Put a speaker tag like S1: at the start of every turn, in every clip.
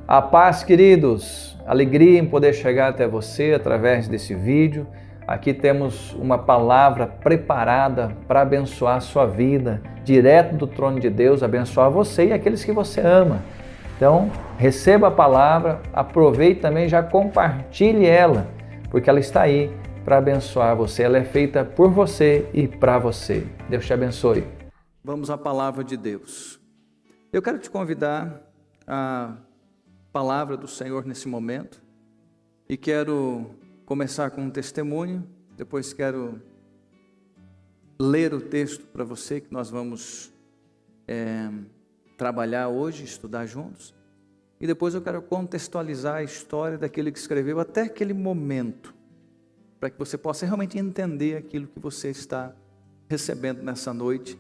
S1: A paz, queridos, alegria em poder chegar até você através desse vídeo. Aqui temos uma palavra preparada para abençoar a sua vida, direto do trono de Deus, abençoar você e aqueles que você ama. Então, receba a palavra, aproveite também e já compartilhe ela, porque ela está aí para abençoar você. Ela é feita por você e para você. Deus te abençoe.
S2: Vamos à palavra de Deus. Eu quero te convidar a palavra do Senhor nesse momento e quero começar com um testemunho, depois quero ler o texto para você que nós vamos trabalhar hoje, estudar juntos, e depois eu quero contextualizar a história daquele que escreveu até aquele momento, para que você possa realmente entender aquilo que você está recebendo nessa noite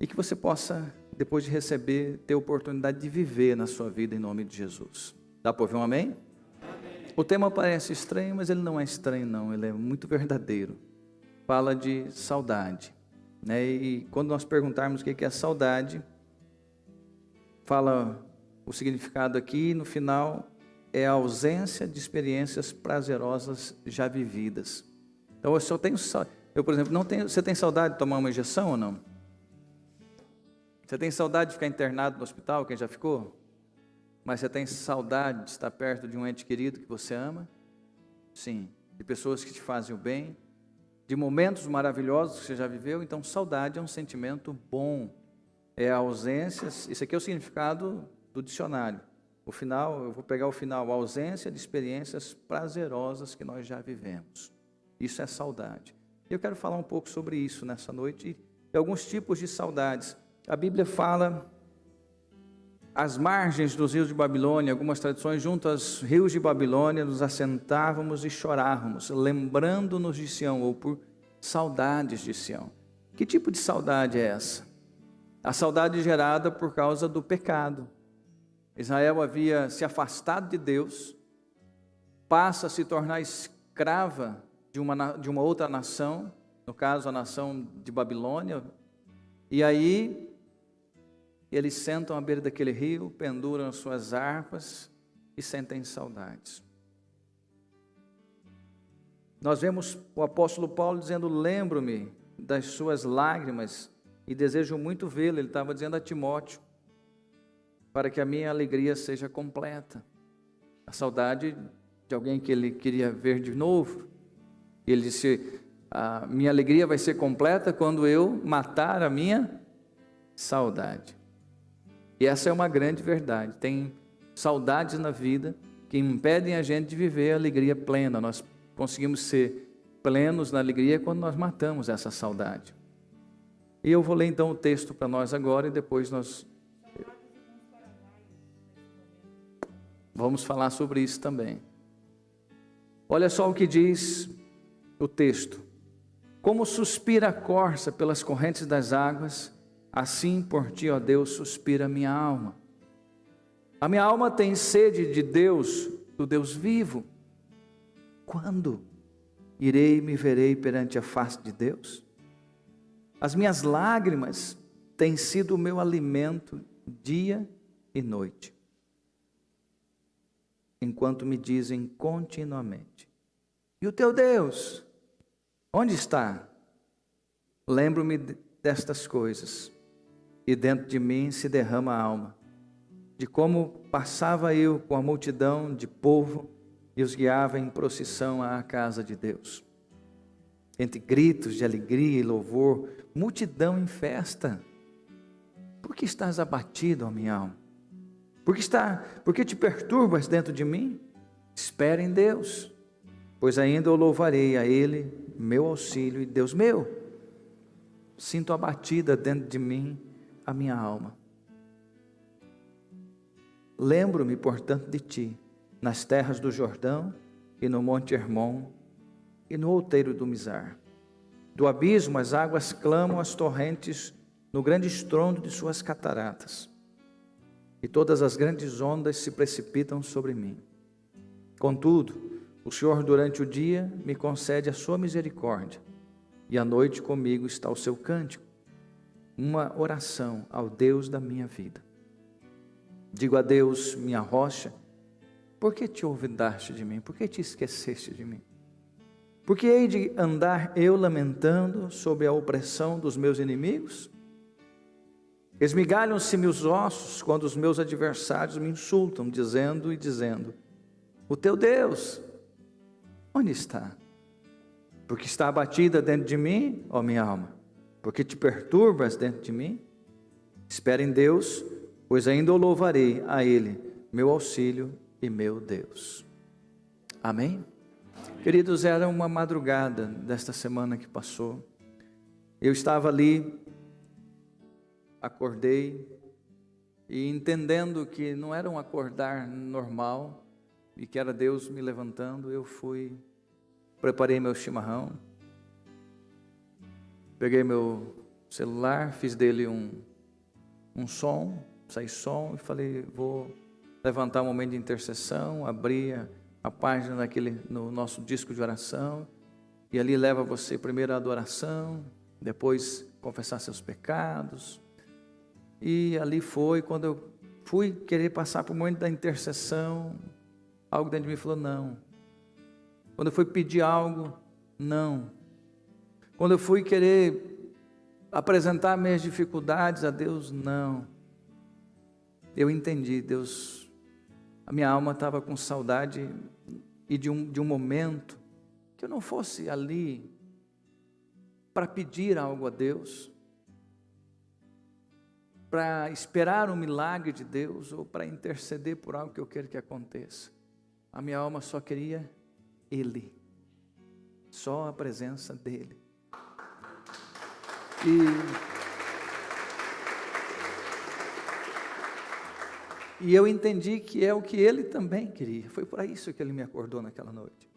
S2: e que você possa, depois de receber, ter a oportunidade de viver na sua vida em nome de Jesus. Dá para ouvir um amém? Amém. O tema parece estranho, mas ele não é estranho não, ele é muito verdadeiro. Fala de saudade, né? E quando nós perguntarmos o que é saudade, fala o significado aqui, no final, é a ausência de experiências prazerosas já vividas. Então, eu, por exemplo, não tenho, você tem saudade de tomar uma injeção ou não? Você tem saudade de ficar internado no hospital, quem já ficou? Mas você tem saudade de estar perto de um ente querido que você ama? Sim. De pessoas que te fazem o bem? De momentos maravilhosos que você já viveu? Então, saudade é um sentimento bom. É a ausência, isso aqui é o significado do dicionário. O final, eu vou pegar o final, a ausência de experiências prazerosas que nós já vivemos. Isso é saudade. Eu quero falar um pouco sobre isso nessa noite e alguns tipos de saudades. A Bíblia fala, às margens dos rios de Babilônia, algumas tradições, junto aos rios de Babilônia, nos assentávamos e chorávamos, lembrando-nos de Sião, ou por saudades de Sião. Que tipo de saudade é essa? A saudade gerada por causa do pecado. Israel havia se afastado de Deus, passa a se tornar escrava de uma outra nação, no caso a nação de Babilônia, e aí eles sentam à beira daquele rio, penduram as suas harpas e sentem saudades. Nós vemos o apóstolo Paulo dizendo, lembro-me das suas lágrimas e desejo muito vê-lo. Ele estava dizendo a Timóteo, para que a minha alegria seja completa. A saudade de alguém que ele queria ver de novo. Ele disse, a minha alegria vai ser completa quando eu matar a minha saudade. E essa é uma grande verdade. Tem saudades na vida que impedem a gente de viver a alegria plena. Nós conseguimos ser plenos na alegria quando nós matamos essa saudade. E eu vou ler então o texto para nós agora e depois nós vamos falar sobre isso também. Olha só o que diz o texto. Como suspira a corça pelas correntes das águas, assim por ti, ó Deus, suspira a minha alma. A minha alma tem sede de Deus, do Deus vivo. Quando irei e me verei perante a face de Deus? As minhas lágrimas têm sido o meu alimento dia e noite, enquanto me dizem continuamente, e o teu Deus, onde está? Lembro-me destas coisas, e dentro de mim se derrama a alma, de como passava eu com a multidão de povo, e os guiava em procissão à casa de Deus. Entre gritos de alegria e louvor, multidão em festa. Por que estás abatido, ó minha alma? Por que te perturbas dentro de mim? Espera em Deus, pois ainda eu louvarei a Ele, meu auxílio e Deus meu. Sinto abatida dentro de mim a minha alma. Lembro-me, portanto, de ti, nas terras do Jordão e no monte Hermon e no outeiro do Mizar. Do abismo as águas clamam as torrentes no grande estrondo de suas cataratas. E todas as grandes ondas se precipitam sobre mim. Contudo, o Senhor durante o dia me concede a sua misericórdia, e à noite comigo está o seu cântico, uma oração ao Deus da minha vida. Digo a Deus, minha rocha, por que te olvidaste de mim? Por que te esqueceste de mim? Por que hei de andar eu lamentando sob a opressão dos meus inimigos? Esmigalham-se-me os ossos quando os meus adversários me insultam, dizendo: o teu Deus, onde está? Porque está abatida dentro de mim, ó minha alma, porque te perturbas dentro de mim? Espera em Deus, pois ainda o louvarei a Ele, meu auxílio e meu Deus. Amém? Queridos, era uma madrugada desta semana que passou. Eu estava ali, acordei, e entendendo que não era um acordar normal, e que era Deus me levantando, eu preparei meu chimarrão, peguei meu celular, fiz dele um som, e falei, vou levantar um momento de intercessão, abri a página no nosso disco de oração, e ali leva você primeiro a adoração, depois confessar seus pecados, e ali foi, quando eu fui querer passar por um momento da intercessão, algo dentro de mim falou não. Quando eu fui pedir algo, não. Quando eu fui querer apresentar minhas dificuldades a Deus, não. Eu entendi, Deus, a minha alma estava com saudade e de um momento que eu não fosse ali para pedir algo a Deus, para esperar um milagre de Deus ou para interceder por algo que eu quero que aconteça. A minha alma só queria Ele, só a presença dEle. E eu entendi que é o que Ele também queria. Foi para isso que Ele me acordou naquela noite.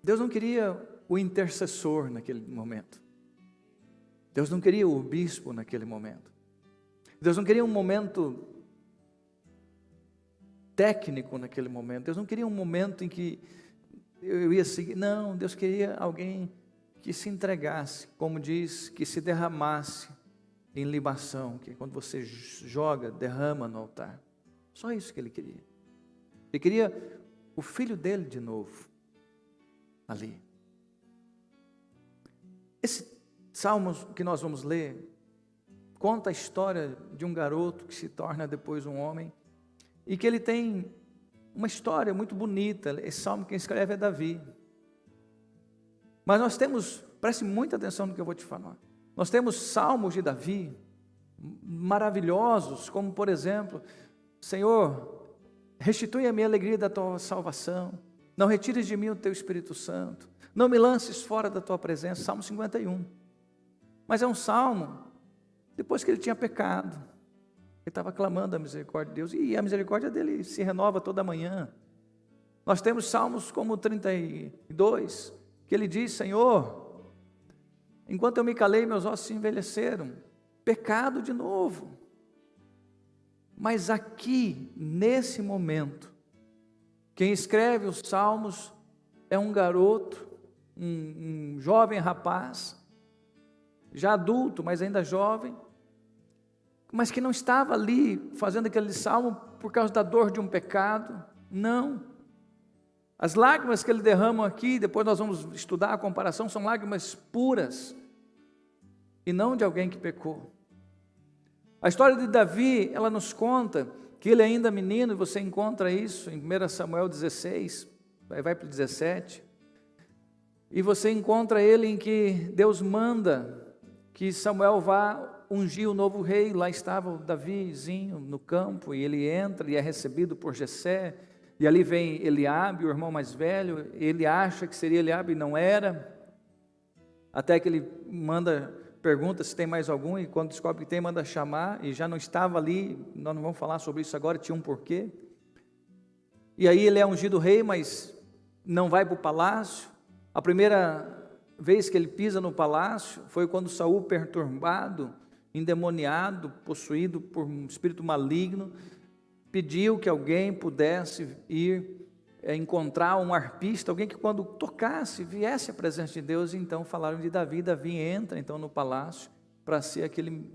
S2: Deus não queria o intercessor naquele momento. Deus não queria o bispo naquele momento. Deus não queria um momento técnico naquele momento. Deus não queria um momento em que eu ia seguir. Não, Deus queria alguém que se entregasse, como diz, que se derramasse em libação, que quando você joga, derrama no altar. Só isso que Ele queria. Ele queria o filho dele de novo, ali. Esse salmo que nós vamos ler conta a história de um garoto que se torna depois um homem e que ele tem uma história muito bonita. Esse salmo quem escreve é Davi. Mas nós temos, preste muita atenção no que eu vou te falar. Nós temos salmos de Davi maravilhosos, como por exemplo, Senhor, restitui a minha alegria da tua salvação, não retires de mim o teu Espírito Santo, não me lances fora da tua presença. Salmo 51. Mas é um salmo depois que ele tinha pecado. Ele estava clamando a misericórdia de Deus, e a misericórdia dele se renova toda manhã. Nós temos salmos como o 32, que ele diz: Senhor, enquanto eu me calei, meus ossos se envelheceram. Pecado de novo. Mas aqui, nesse momento, quem escreve os salmos é um garoto, um jovem rapaz, já adulto, mas ainda jovem, mas que não estava ali fazendo aquele salmo por causa da dor de um pecado. Não. As lágrimas que ele derrama aqui, depois nós vamos estudar a comparação, são lágrimas puras e não de alguém que pecou. A história de Davi, ela nos conta que ele ainda menino, e você encontra isso em 1 Samuel 16, vai para o 17, e você encontra ele em que Deus manda que Samuel vá ungir o novo rei. Lá estava o Davizinho no campo, e ele entra e é recebido por Jessé, e ali vem Eliabe, o irmão mais velho. Ele acha que seria Eliabe e não era, até que ele pergunta se tem mais algum, e quando descobre que tem, manda chamar, e já não estava ali. Nós não vamos falar sobre isso agora, tinha um porquê. E aí ele é ungido rei, mas não vai para o palácio. A primeira vez que ele pisa no palácio foi quando Saul, perturbado, endemoniado, possuído por um espírito maligno, pediu que alguém pudesse ir encontrar um arpista, alguém que quando tocasse, viesse a presença de Deus. E então falaram de Davi. Davi entra então no palácio para ser aquele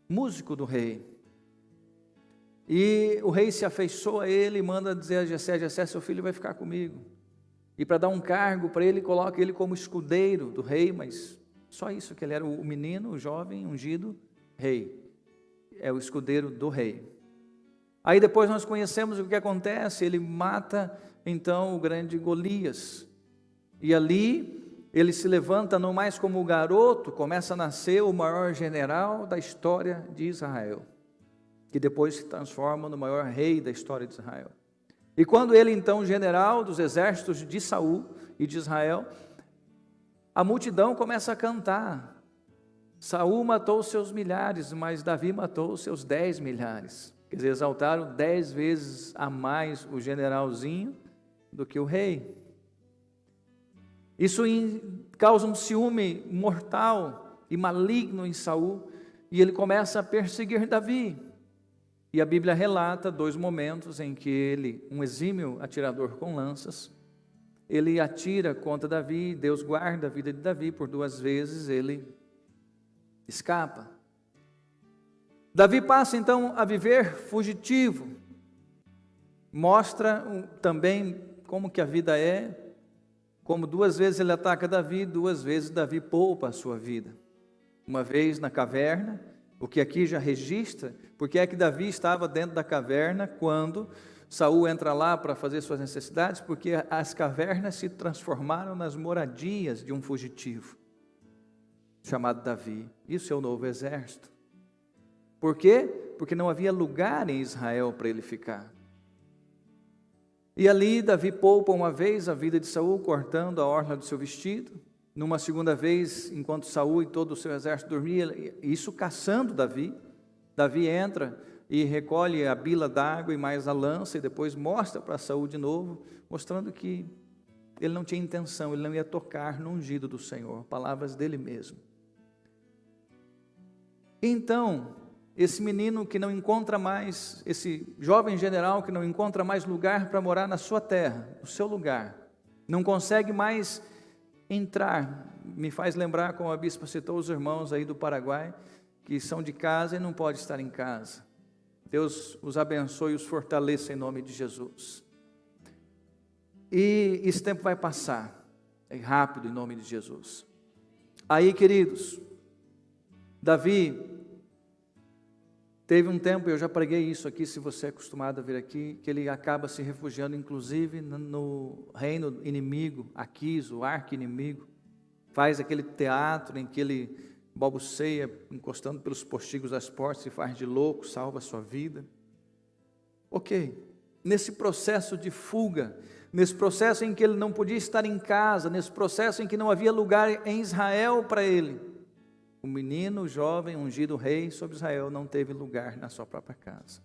S2: músico do rei. E o rei se afeiçoa a ele e manda dizer a Jessé: Jessé, seu filho vai ficar comigo. E para dar um cargo para ele, coloca ele como escudeiro do rei, mas só isso, que ele era o menino, o jovem, ungido, rei. É o escudeiro do rei. Aí depois nós conhecemos o que acontece, ele mata então o grande Golias. E ali ele se levanta não mais como garoto, começa a nascer o maior general da história de Israel, que depois se transforma no maior rei da história de Israel. E quando ele então, general dos exércitos de Saul e de Israel, a multidão começa a cantar. Saul matou seus milhares, mas Davi matou seus 10 milhares. Quer dizer, exaltaram 10 vezes a mais o generalzinho do que o rei. Isso causa um ciúme mortal e maligno em Saul, e ele começa a perseguir Davi. E a Bíblia relata 2 momentos em que ele, um exímio atirador com lanças, ele atira contra Davi, Deus guarda a vida de Davi, por 2 vezes ele escapa. Davi passa então a viver fugitivo, mostra também como que a vida é, como 2 vezes ele ataca Davi, 2 vezes Davi poupa a sua vida. Uma vez na caverna, o que aqui já registra, porque é que Davi estava dentro da caverna quando Saul entra lá para fazer suas necessidades, porque as cavernas se transformaram nas moradias de um fugitivo, chamado Davi. Isso é o novo exército. Por quê? Porque não havia lugar em Israel para ele ficar. E ali Davi poupa uma vez a vida de Saul, cortando a orla do seu vestido. Numa segunda vez, enquanto Saul e todo o seu exército dormia, isso caçando Davi. Davi entra e recolhe a bila d'água e mais a lança, e depois mostra para Saul de novo, mostrando que ele não tinha intenção, ele não ia tocar no ungido do Senhor, palavras dele mesmo. Então, esse menino que não encontra mais, esse jovem general que não encontra mais lugar para morar na sua terra, no seu lugar, não consegue mais entrar, me faz lembrar, como a bispa citou, os irmãos aí do Paraguai, que são de casa e não podem estar em casa. Deus os abençoe e os fortaleça em nome de Jesus. E esse tempo vai passar, é rápido em nome de Jesus. Aí, queridos, Davi teve um tempo, eu já preguei isso aqui, se você é acostumado a vir aqui, que ele acaba se refugiando, inclusive, no reino inimigo, Aquis, o arqui-inimigo, faz aquele teatro em que ele balbuceia, encostando pelos postigos das portas, se faz de louco, salva a sua vida. Ok, nesse processo de fuga, nesse processo em que ele não podia estar em casa, nesse processo em que não havia lugar em Israel para ele, o menino, o jovem, ungido rei sobre Israel, não teve lugar na sua própria casa.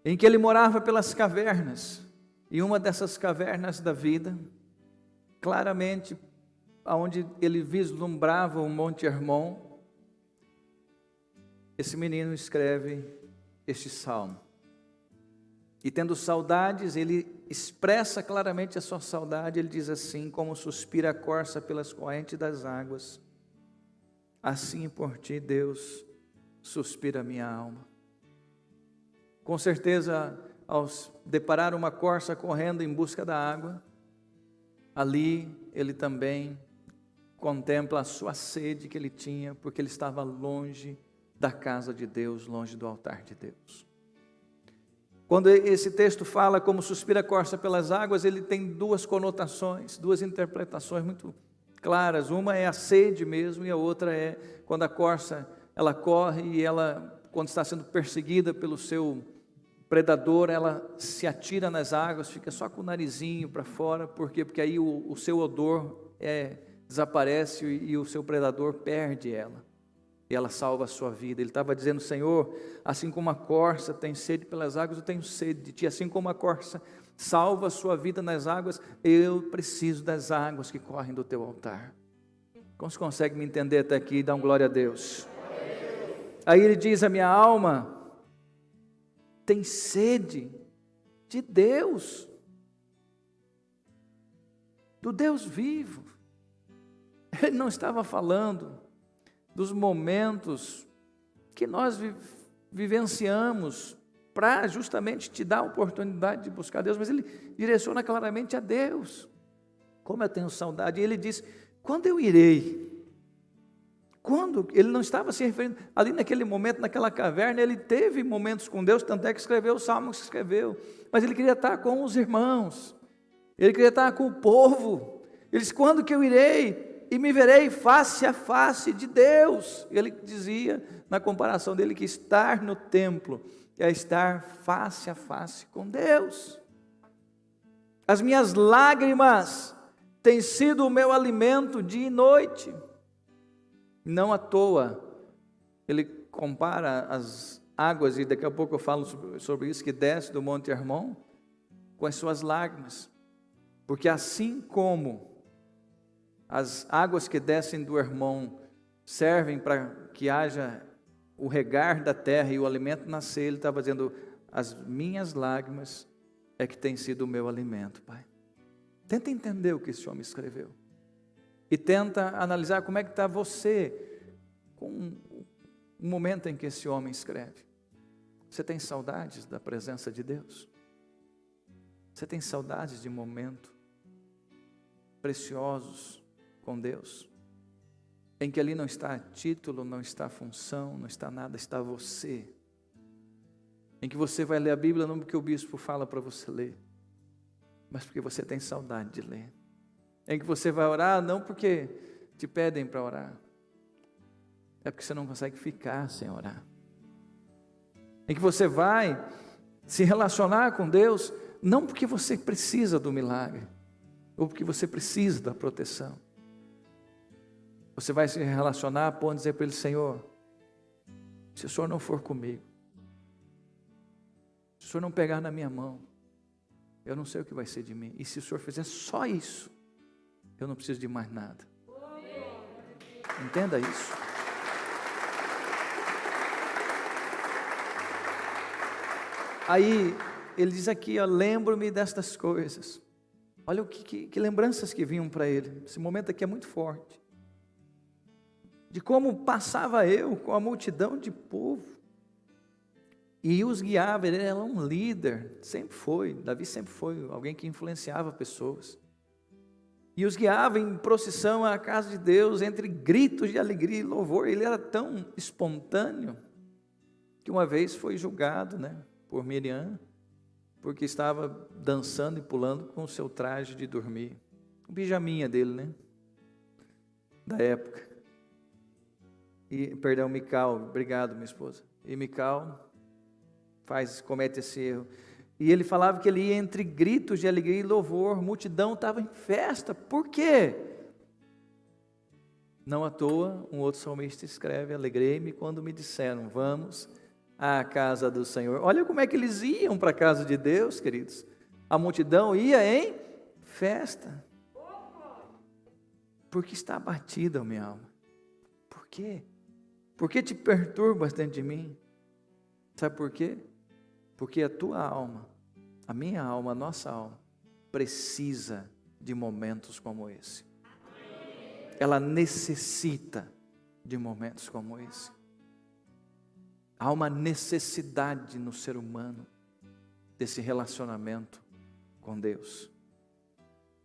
S2: Em que ele morava pelas cavernas, e uma dessas cavernas da vida, claramente, aonde ele vislumbrava o Monte Hermon, esse menino escreve este salmo. E tendo saudades, ele expressa claramente a sua saudade, ele diz assim: como suspira a corça pelas correntes das águas, assim por ti, Deus, suspira a minha alma. Com certeza, ao deparar uma corça correndo em busca da água, ali ele também contempla a sua sede que ele tinha, porque ele estava longe da casa de Deus, longe do altar de Deus. Quando esse texto fala como suspira a corça pelas águas, ele tem 2 conotações, 2 interpretações muito claras. Uma é a sede mesmo, e a outra é quando a corça ela corre e ela, quando está sendo perseguida pelo seu predador, ela se atira nas águas, fica só com o narizinho para fora. Por quê? Porque aí o seu odor desaparece e o seu predador perde ela, e ela salva a sua vida. Ele estava dizendo: Senhor, assim como a corça tem sede pelas águas, eu tenho sede de ti. Assim como a corça salva a sua vida nas águas, eu preciso das águas que correm do teu altar. Como você consegue me entender até aqui? Dá um glória a Deus. Aí ele diz: a minha alma tem sede de Deus, do Deus vivo. Ele não estava falando dos momentos que nós vivenciamos para justamente te dar a oportunidade de buscar Deus, mas ele direciona claramente a Deus. Como eu tenho saudade. E ele diz: quando eu irei? Quando? Ele não estava se referindo, ali naquele momento, naquela caverna, ele teve momentos com Deus, tanto é que escreveu o salmo que escreveu, mas ele queria estar com os irmãos, ele queria estar com o povo. Ele disse: quando que eu irei e me verei face a face de Deus? Ele dizia, na comparação dele, que estar no templo é estar face a face com Deus. As minhas lágrimas têm sido o meu alimento dia e noite. Não à toa, ele compara as águas, e daqui a pouco eu falo sobre isso, que desce do Monte Hermon, com as suas lágrimas. Porque assim como as águas que descem do Hermon servem para que haja o regar da terra e o alimento nascer, ele estava dizendo: as minhas lágrimas é que tem sido o meu alimento, Pai. Tenta entender o que esse homem escreveu. E tenta analisar como é que está você com o momento em que esse homem escreve. Você tem saudades da presença de Deus? Você tem saudades de momentos preciosos com Deus? Em que ali não está título, não está função, não está nada, está você. Em que você vai ler a Bíblia não porque o bispo fala para você ler, mas porque você tem saudade de ler. Em que você vai orar não porque te pedem para orar, é porque você não consegue ficar sem orar. Em que você vai se relacionar com Deus não porque você precisa do milagre, ou porque você precisa da proteção. Você vai se relacionar a ponto de dizer para Ele: Senhor, se o Senhor não for comigo, se o Senhor não pegar na minha mão, eu não sei o que vai ser de mim. E se o Senhor fizer só isso, eu não preciso de mais nada. Entenda isso. Aí ele diz aqui: lembro-me destas coisas. Olha que lembranças que vinham para ele. Esse momento aqui é muito forte. De como passava eu com a multidão de povo e os guiava. Ele era um líder, sempre foi. Davi sempre foi alguém que influenciava pessoas. E os guiava em procissão à casa de Deus, entre gritos de alegria e louvor. Ele era tão espontâneo que uma vez foi julgado, por Miriam, porque estava dançando e pulando com o seu traje de dormir, o pijaminha dele, da época. E, Mical, obrigado, minha esposa. E Mical comete esse erro. E ele falava que ele ia entre gritos de alegria e louvor, a multidão estava em festa. Por quê? Não à toa, um outro salmista escreve: alegrei-me quando me disseram, vamos à casa do Senhor. Olha como é que eles iam para a casa de Deus, queridos. A multidão ia em festa. Porque está abatida a minha alma. Por quê? Por que te perturbas dentro de mim? Sabe por quê? Porque a tua alma, a minha alma, a nossa alma, precisa de momentos como esse. Ela necessita de momentos como esse. Há uma necessidade no ser humano desse relacionamento com Deus.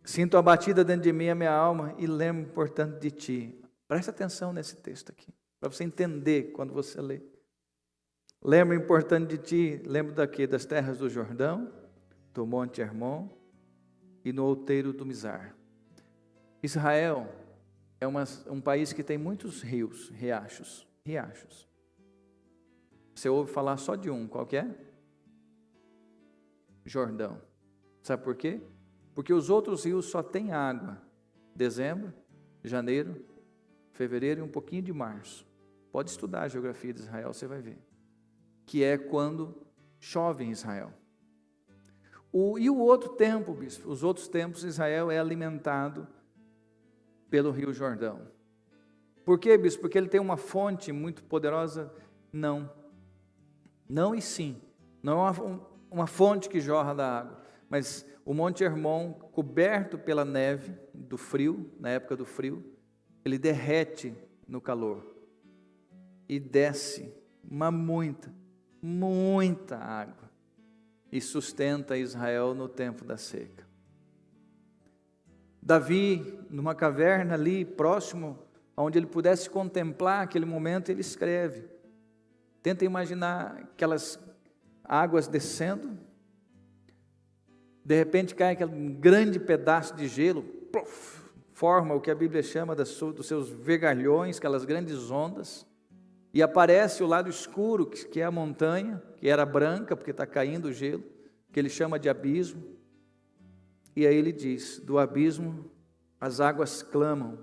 S2: Sinto abatida dentro de mim a minha alma e lembro, portanto, de ti. Presta atenção nesse texto aqui, para você entender quando você lê. Lembro importante de ti, lembro daqui das terras do Jordão, do Monte Hermon e no outeiro do Mizar. Israel é um país que tem muitos rios, riachos. Você ouve falar só de um, qual que é? Jordão. Sabe por quê? Porque os outros rios só têm água. Dezembro, janeiro, fevereiro e um pouquinho de março. Pode estudar a geografia de Israel, você vai ver. Que é quando chove em Israel. E o outro tempo, bispo, os outros tempos, Israel é alimentado pelo Rio Jordão. Por quê, bispo? Porque ele tem uma fonte muito poderosa? Não. Não e sim. Não é uma fonte que jorra da água, mas o Monte Hermon, coberto pela neve do frio, na época do frio, ele derrete no calor e desce muita muita água, e sustenta Israel no tempo da seca. Davi, numa caverna ali próximo, onde ele pudesse contemplar aquele momento, ele escreve. Tenta imaginar aquelas águas descendo, de repente cai aquele grande pedaço de gelo, plof, forma o que a Bíblia chama dos seus vergalhões, aquelas grandes ondas, e aparece o lado escuro, que é a montanha, que era branca, porque está caindo o gelo, que ele chama de abismo. E aí ele diz: do abismo as águas clamam,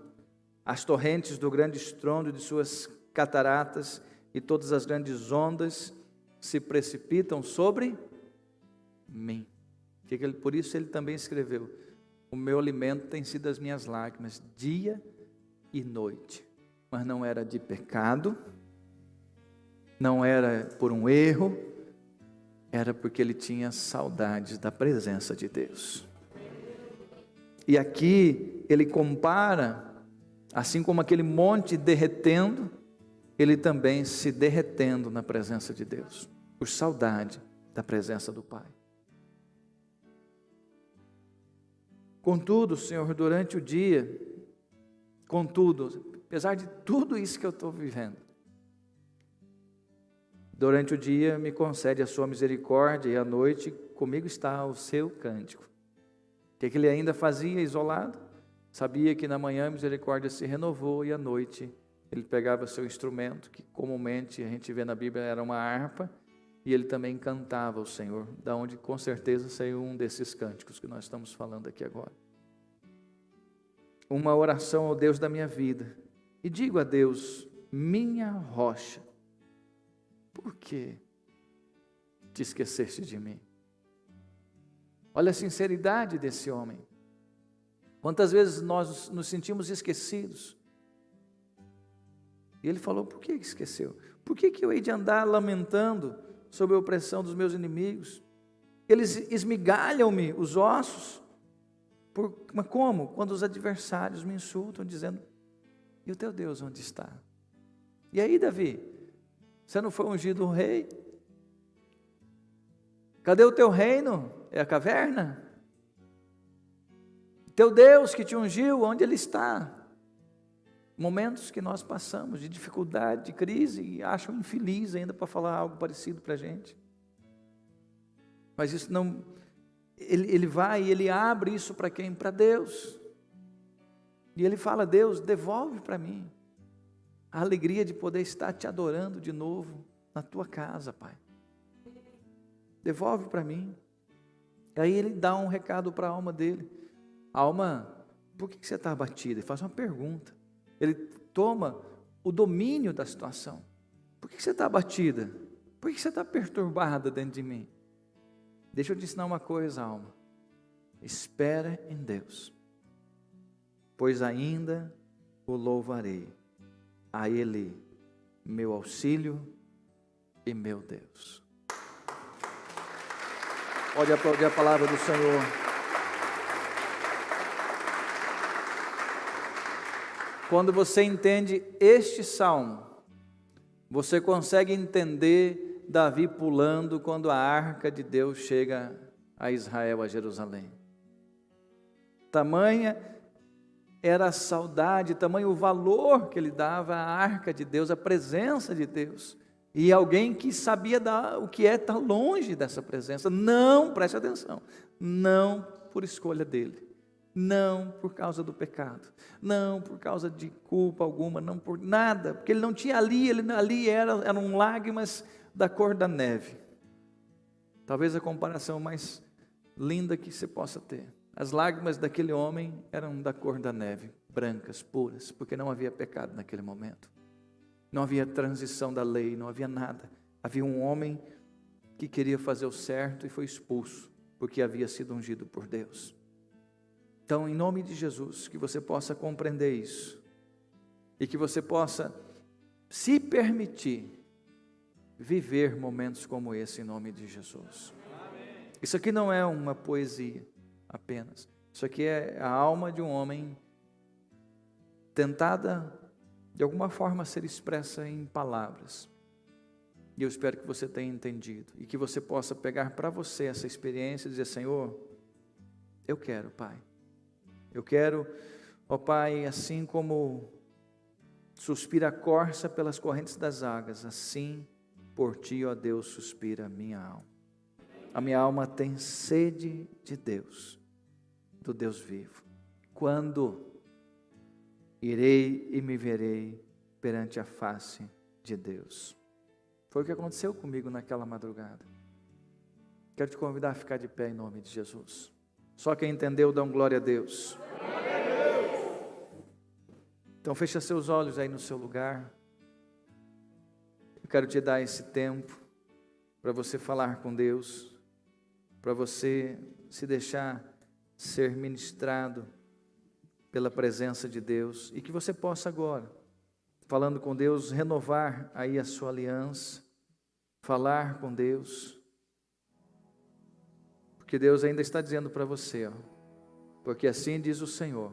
S2: as torrentes do grande estrondo de suas cataratas e todas as grandes ondas se precipitam sobre mim. Por isso ele também escreveu: o meu alimento tem sido as minhas lágrimas, dia e noite. Mas não era de pecado, não era por um erro, era porque ele tinha saudades da presença de Deus. E aqui ele compara, assim como aquele monte derretendo, ele também se derretendo na presença de Deus, por saudade da presença do Pai. Contudo, Senhor, durante o dia, apesar de tudo isso que eu estou vivendo, durante o dia me concede a sua misericórdia, e à noite comigo está o seu cântico. O que ele ainda fazia isolado? Sabia que na manhã a misericórdia se renovou, e à noite ele pegava seu instrumento, que comumente a gente vê na Bíblia era uma harpa, e ele também cantava ao Senhor, da onde com certeza saiu um desses cânticos que nós estamos falando aqui agora. Uma oração ao Deus da minha vida, e digo a Deus: minha rocha, por que te esqueceste de mim? Olha a sinceridade desse homem. Quantas vezes nós nos sentimos esquecidos? E ele falou: por que esqueceu? Por que eu hei de andar lamentando sob a opressão dos meus inimigos? Eles esmigalham-me os ossos. Mas como? Quando os adversários me insultam, dizendo: e o teu Deus onde está? E aí, Davi, você não foi ungido um rei? Cadê o teu reino? É a caverna? Teu Deus que te ungiu, onde ele está? Momentos que nós passamos de dificuldade, de crise, e acham infeliz ainda para falar algo parecido para a gente. Mas isso não, ele vai e ele abre isso para quem? Para Deus. E ele fala: Deus, devolve para mim a alegria de poder estar te adorando de novo na tua casa, Pai. Devolve para mim. E aí ele dá um recado para a alma dele: alma, por que você está abatida? Ele faz uma pergunta. Ele toma o domínio da situação. Por que você está abatida? Por que você está perturbada dentro de mim? Deixa eu te ensinar uma coisa, alma. Espera em Deus, pois ainda o louvarei. A Ele, meu auxílio e meu Deus. Pode aplaudir a palavra do Senhor. Quando você entende este salmo, você consegue entender Davi pulando quando a arca de Deus chega a Israel, a Jerusalém. Tamanha era a saudade, tamanho o valor que ele dava à arca de Deus, à presença de Deus. E alguém que sabia o que é estar longe dessa presença. Não, preste atenção, não por escolha dele, não por causa do pecado, não por causa de culpa alguma, não por nada, porque ele não tinha ali eram lágrimas da cor da neve. Talvez a comparação mais linda que você possa ter. As lágrimas daquele homem eram da cor da neve, brancas, puras, porque não havia pecado naquele momento. Não havia transição da lei, não havia nada. Havia um homem que queria fazer o certo e foi expulso, porque havia sido ungido por Deus. Então, em nome de Jesus, que você possa compreender isso, e que você possa se permitir viver momentos como esse, em nome de Jesus. Isso aqui não é uma poesia apenas, isso aqui é a alma de um homem tentada de alguma forma ser expressa em palavras. E eu espero que você tenha entendido e que você possa pegar para você essa experiência e dizer: Senhor, eu quero, Pai. Eu quero, ó Pai, assim como suspira a corça pelas correntes das águas, assim por Ti, ó Deus, suspira a minha alma. A minha alma tem sede de Deus, do Deus vivo. Quando irei e me verei perante a face de Deus? Foi o que aconteceu comigo naquela madrugada. Quero te convidar a ficar de pé em nome de Jesus. Só quem entendeu, dá glória a Deus. Então fecha seus olhos aí no seu lugar. Eu quero te dar esse tempo para você falar com Deus, para você se deixar ser ministrado pela presença de Deus, e que você possa agora, falando com Deus, renovar aí a sua aliança, falar com Deus, porque Deus ainda está dizendo para você, ó, porque assim diz o Senhor: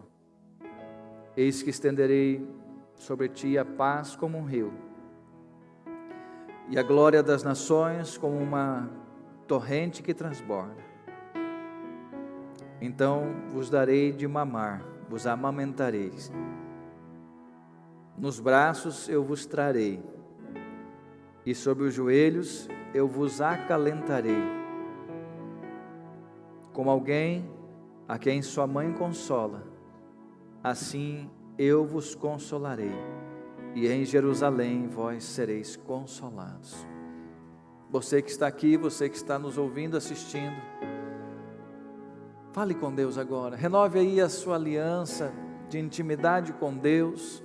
S2: eis que estenderei sobre ti a paz como um rio, e a glória das nações como uma torrente que transborda. Então vos darei de mamar, vos amamentareis, nos braços eu vos trarei, e sobre os joelhos eu vos acalentarei, como alguém a quem sua mãe consola, assim eu vos consolarei, e em Jerusalém vós sereis consolados. Você que está aqui, você que está nos ouvindo, assistindo, fale com Deus agora, renove aí a sua aliança de intimidade com Deus.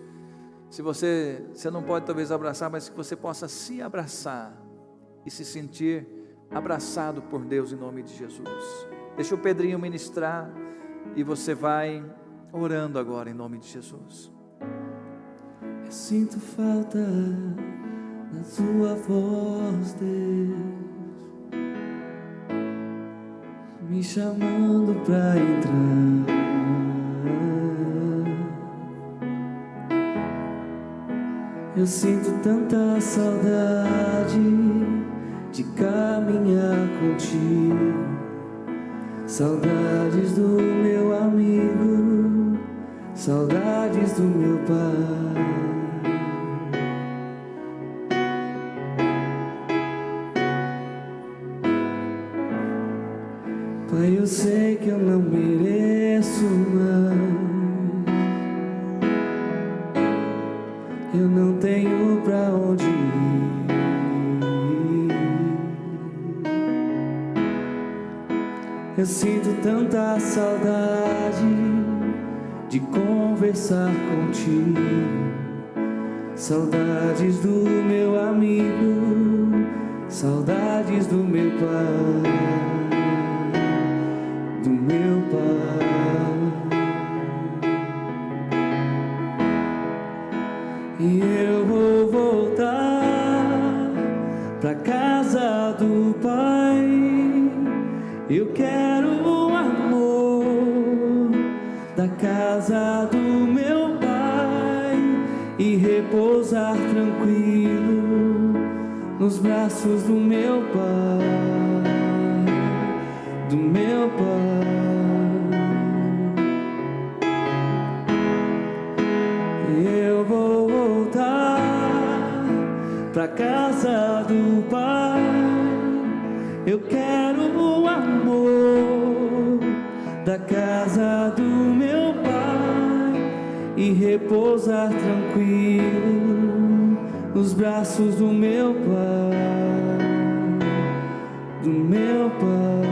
S2: Se você não pode talvez abraçar, mas que você possa se abraçar e se sentir abraçado por Deus em nome de Jesus. Deixa o Pedrinho ministrar e você vai orando agora em nome de Jesus.
S3: Eu sinto falta da tua voz, Deus, me chamando pra entrar. Eu sinto tanta saudade de caminhar contigo, saudades do meu amigo, saudades do meu Pai. Pai, eu sei que eu não mereço mais, eu não tenho pra onde ir. Eu sinto tanta saudade de conversar contigo, saudades do meu amigo, saudades do meu Pai, do meu Pai. E eu vou voltar pra casa do Pai. Eu quero o amor da casa do meu Pai e repousar tranquilo nos braços do meu Pai, do meu Pai. Eu vou voltar pra casa do Pai. Eu quero o amor da casa do meu Pai e repousar tranquilo nos braços do meu Pai, do meu Pai.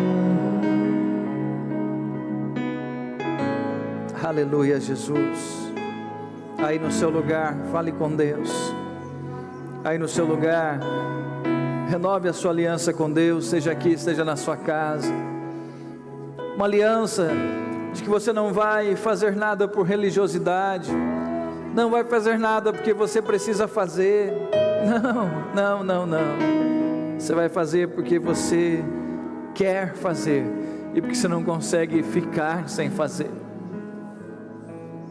S2: Aleluia, Jesus. Aí no seu lugar, fale com Deus. Aí no seu lugar, renove a sua aliança com Deus, seja aqui, seja na sua casa. Uma aliança de que você não vai fazer nada por religiosidade, não vai fazer nada porque você precisa fazer. Não. Você vai fazer porque você quer fazer e porque você não consegue ficar sem fazer.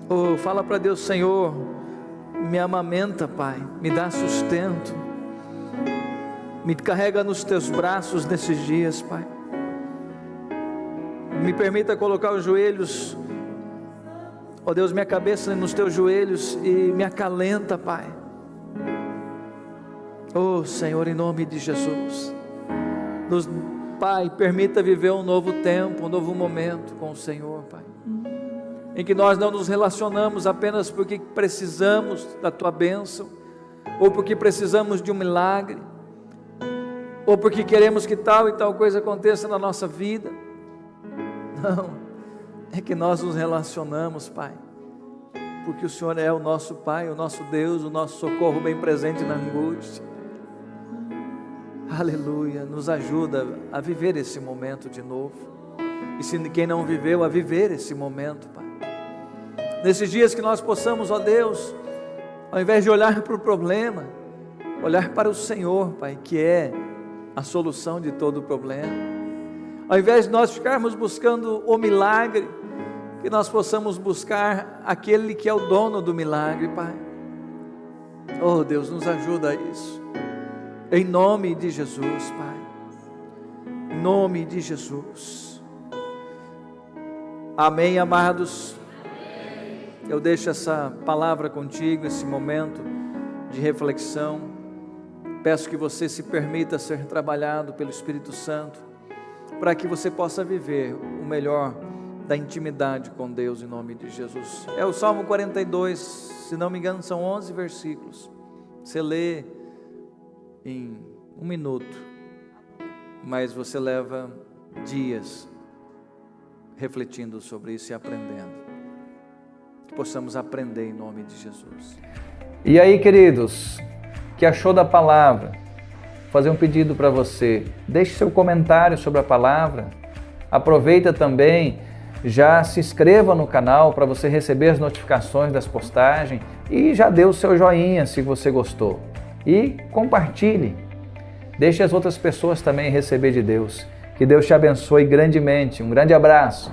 S2: Oh, fala para Deus: Senhor, me amamenta, Pai, me dá sustento. Me carrega nos teus braços nesses dias, Pai. Me permita colocar os joelhos, ó Deus, minha cabeça nos teus joelhos e me acalenta, Pai. Oh Senhor, em nome de Jesus, Pai, permita viver um novo tempo, um novo momento com o Senhor, Pai, em que nós não nos relacionamos apenas porque precisamos da Tua bênção, ou porque precisamos de um milagre, ou porque queremos que tal e tal coisa aconteça na nossa vida. Não, é que nós nos relacionamos, Pai, porque o Senhor é o nosso Pai, o nosso Deus, o nosso socorro bem presente na angústia. Aleluia, nos ajuda a viver esse momento de novo, e se quem não viveu, a viver esse momento, Pai. Nesses dias que nós possamos, ó Deus, ao invés de olhar para o problema, olhar para o Senhor, Pai, que é a solução de todo o problema. Ao invés de nós ficarmos buscando o milagre, que nós possamos buscar aquele que é o dono do milagre, Pai. Oh Deus, nos ajuda a isso, em nome de Jesus, Pai, em nome de Jesus. Amém, amados? Eu deixo essa palavra contigo, esse momento de reflexão. Peço que você se permita ser trabalhado pelo Espírito Santo, para que você possa viver o melhor da intimidade com Deus, em nome de Jesus. É o Salmo 42, se não me engano são 11 versículos, você lê em 1 minuto, mas você leva dias refletindo sobre isso e aprendendo. Que possamos aprender em nome de Jesus.
S1: E aí, queridos, que achou da palavra? Fazer um pedido para você, deixe seu comentário sobre a palavra, aproveita também, já se inscreva no canal para você receber as notificações das postagens e já dê o seu joinha se você gostou e compartilhe, deixe as outras pessoas também receber de Deus, que Deus te abençoe grandemente, um grande abraço.